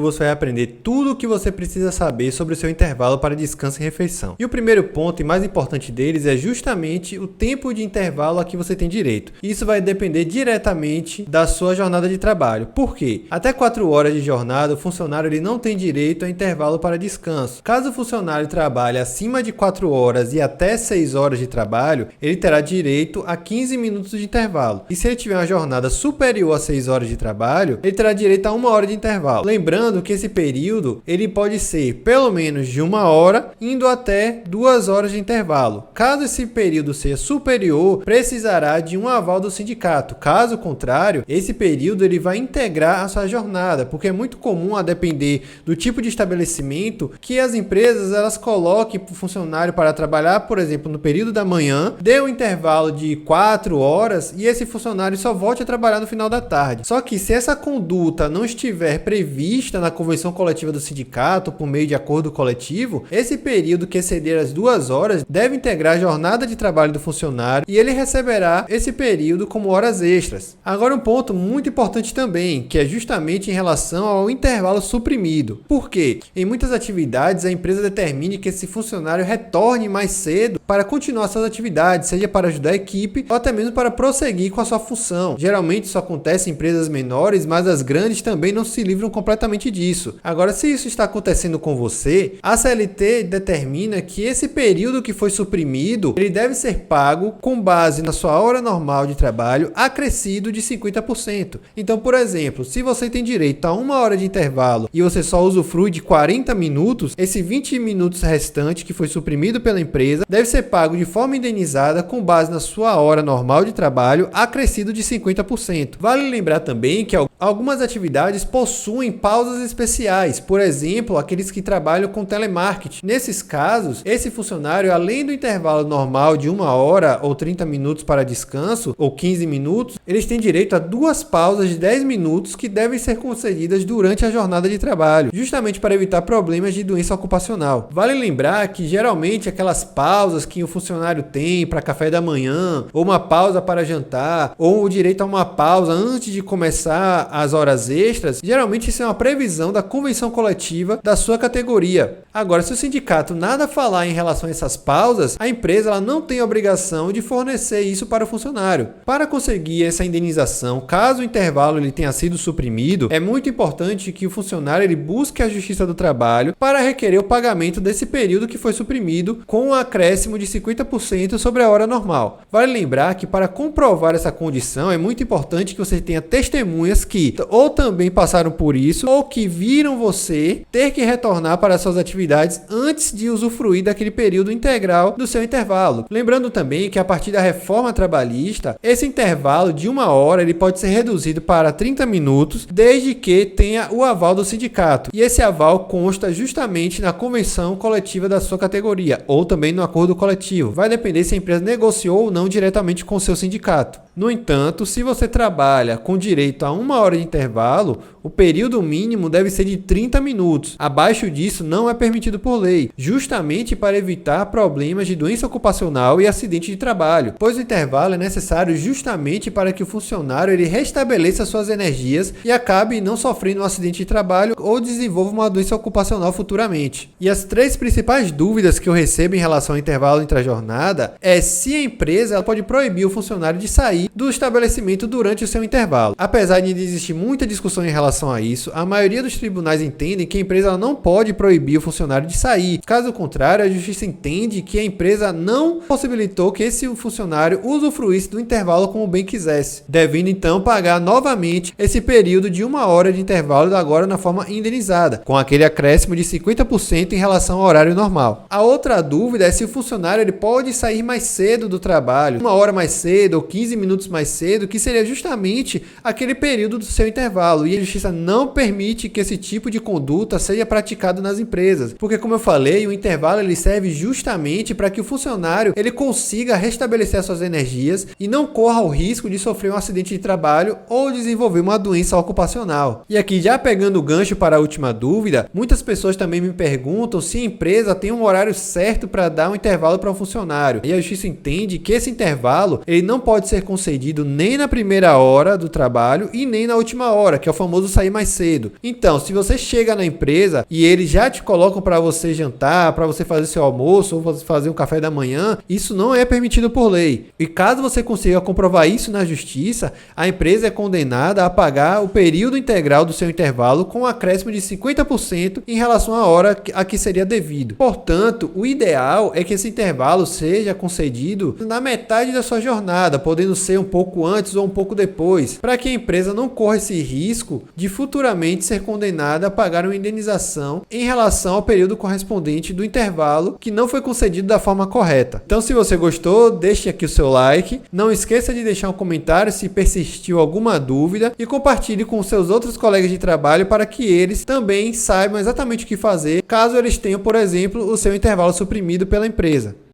Você vai aprender tudo o que você precisa saber sobre o seu intervalo para descanso e refeição. E o primeiro ponto e mais importante deles é justamente o tempo de intervalo a que você tem direito. Isso vai depender diretamente da sua jornada de trabalho. Por quê? Até 4 horas de jornada, o funcionário ele não tem direito a intervalo para descanso. Caso o funcionário trabalhe acima de 4 horas e até 6 horas de trabalho, ele terá direito a 15 minutos de intervalo. E se ele tiver uma jornada superior a 6 horas de trabalho, ele terá direito a 1 hora de intervalo. Lembrando que esse período ele pode ser pelo menos de 1 hora, indo até 2 horas de intervalo. Caso esse período seja superior, precisará de um aval do sindicato. Caso contrário, esse período ele vai integrar a sua jornada, porque é muito comum, a depender do tipo de estabelecimento, que as empresas elas coloquem para o funcionário para trabalhar, por exemplo, no período da manhã, dê um intervalo de 4 horas e esse funcionário só volte a trabalhar no final da tarde. Só que se essa conduta não estiver prevista na convenção coletiva do sindicato por meio de acordo coletivo, esse período que exceder as 2 horas deve integrar a jornada de trabalho do funcionário e ele receberá esse período como horas extras. Agora um ponto muito importante também, que é justamente em relação ao intervalo suprimido. Por quê? Em muitas atividades a empresa determina que esse funcionário retorne mais cedo para continuar suas atividades, seja para ajudar a equipe ou até mesmo para prosseguir com a sua função. Geralmente isso acontece em empresas menores, mas as grandes também não se livram completamente disso. Agora, se isso está acontecendo com você, a CLT determina que esse período que foi suprimido, ele deve ser pago com base na sua hora normal de trabalho, acrescido de 50%. Então, por exemplo, se você tem direito a 1 hora de intervalo e você só usufrui de 40 minutos, esse 20 minutos restante que foi suprimido pela empresa deve ser pago de forma indenizada com base na sua hora normal de trabalho, acrescido de 50%. Vale lembrar também que algumas atividades possuem pausas especiais, por exemplo, aqueles que trabalham com telemarketing. Nesses casos, esse funcionário, além do intervalo normal de 1 hora ou 30 minutos para descanso, ou 15 minutos, eles têm direito a 2 pausas de 10 minutos que devem ser concedidas durante a jornada de trabalho, justamente para evitar problemas de doença ocupacional. Vale lembrar que geralmente aquelas pausas que o funcionário tem para café da manhã, ou uma pausa para jantar, ou o direito a uma pausa antes de começar as horas extras, geralmente isso é uma previsão da convenção coletiva da sua categoria. Agora, se o sindicato nada falar em relação a essas pausas, a empresa ela não tem a obrigação de fornecer isso para o funcionário. Para conseguir essa indenização, caso o intervalo ele tenha sido suprimido, é muito importante que o funcionário ele busque a Justiça do Trabalho para requerer o pagamento desse período que foi suprimido com um acréscimo de 50% sobre a hora normal. Vale lembrar que para comprovar essa condição é muito importante que você tenha testemunhas que ou também passaram por isso ou que viram você ter que retornar para suas atividades antes de usufruir daquele período integral do seu intervalo. Lembrando também que a partir da reforma trabalhista, esse intervalo de 1 hora ele pode ser reduzido para 30 minutos, desde que tenha o aval do sindicato. E esse aval consta justamente na convenção coletiva da sua categoria, ou também no acordo coletivo. Vai depender se a empresa negociou ou não diretamente com o seu sindicato. No entanto, se você trabalha com direito a 1 hora de intervalo, o período mínimo deve ser de 30 minutos. Abaixo disso não é permitido por lei, justamente para evitar problemas de doença ocupacional e acidente de trabalho, pois o intervalo é necessário justamente para que o funcionário ele restabeleça suas energias e acabe não sofrendo um acidente de trabalho ou desenvolva uma doença ocupacional futuramente. E as 3 principais dúvidas que eu recebo em relação ao intervalo entre a jornada é se a empresa ela pode proibir o funcionário de sair do estabelecimento durante o seu intervalo. Apesar de existir muita discussão em relação a isso, a maioria dos tribunais entendem que a empresa ela não pode proibir o funcionário de sair. Caso contrário, a justiça entende que a empresa não possibilitou que esse funcionário usufruísse do intervalo como bem quisesse, devendo então pagar novamente esse período de 1 hora de intervalo agora na forma indenizada, com aquele acréscimo de 50% em relação ao horário normal. A outra dúvida é se o funcionário ele pode sair mais cedo do trabalho, 1 hora mais cedo ou 15 minutos mais cedo, que seria justamente aquele período do seu intervalo, e a justiça não permite que esse tipo de conduta seja praticado nas empresas, porque como eu falei, o intervalo ele serve justamente para que o funcionário ele consiga restabelecer as suas energias e não corra o risco de sofrer um acidente de trabalho ou desenvolver uma doença ocupacional. E aqui já pegando o gancho para a última dúvida, muitas pessoas também me perguntam se a empresa tem um horário certo para dar um intervalo para um funcionário, e a justiça entende que esse intervalo ele não pode ser concedido nem na primeira hora do trabalho e nem na última hora, que é o famoso esposo sair mais cedo. Então, se você chega na empresa e eles já te colocam para você jantar, para você fazer seu almoço ou fazer um café da manhã, isso não é permitido por lei. E caso você consiga comprovar isso na justiça, a empresa é condenada a pagar o período integral do seu intervalo com um acréscimo de 50% em relação à hora a que seria devido. Portanto, o ideal é que esse intervalo seja concedido na metade da sua jornada, podendo ser um pouco antes ou um pouco depois, para que a empresa não corra esse risco de futuramente ser condenada a pagar uma indenização em relação ao período correspondente do intervalo que não foi concedido da forma correta. Então, se você gostou, deixe aqui o seu like, não esqueça de deixar um comentário se persistiu alguma dúvida e compartilhe com seus outros colegas de trabalho para que eles também saibam exatamente o que fazer caso eles tenham, por exemplo, o seu intervalo suprimido pela empresa.